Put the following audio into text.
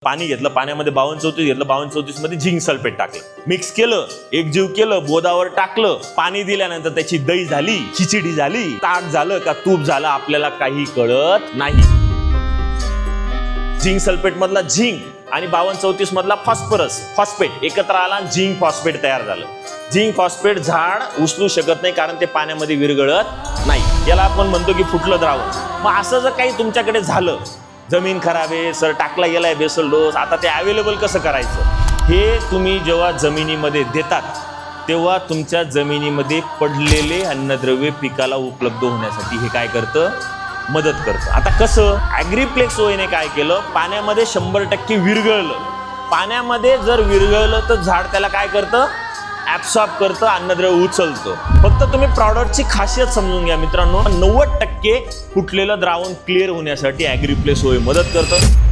पाणी घेतलं, पाण्यामध्ये 52-34 घेतलं, 52-34 मध्ये झिंक सल्फेट टाकलं, मिक्स केलं, एकजीव केलं, बोदावर टाकलं, पाणी दिल्यानंतर त्याची दही झाली, खिचडी झाली, ताक झालं का तूप झालं आपल्याला काही कळत नाही. झिंक सल्फेट मधला झिंक आणि 52-34 मधला फॉस्फेट एकत्र आला आणि झिंक फॉस्फेट तयार झालं. झिंक फॉस्फेट झाड उचलू शकत नाही कारण ते पाण्यामध्ये विरघळत नाही. याला आपण म्हणतो की फुटलं द्रावण. मग असं जर काही तुमच्याकडे झालं, जमीन खराब आहे सर, टाकला गेलाय बेसल डोस, आता ते अवेलेबल कसं करायचं, हे तुम्ही जेव्हा जमिनीमध्ये देतात तेव्हा तुमच्या जमिनीमध्ये पडलेले अन्नद्रव्य पिकाला उपलब्ध होण्यासाठी हे काय करतं, मदत करतं. आता कसं, ॲग्रीप्लेक्स ओएने काय केलं, पाण्यामध्ये 100% विरघळलं. पाण्यामध्ये जर विरघळलं तर झाड त्याला काय करतं, ॲब्सॉर्ब करतं, अन्नद्रव्य उचलतं. फक्त तुम्ही प्रॉडक्टची खासियत समजून घ्या मित्रांनो. 90% फुटलेलं द्रावण क्लिअर होण्यासाठी ॲग्रीप्लेक्स ओए मदत करतं.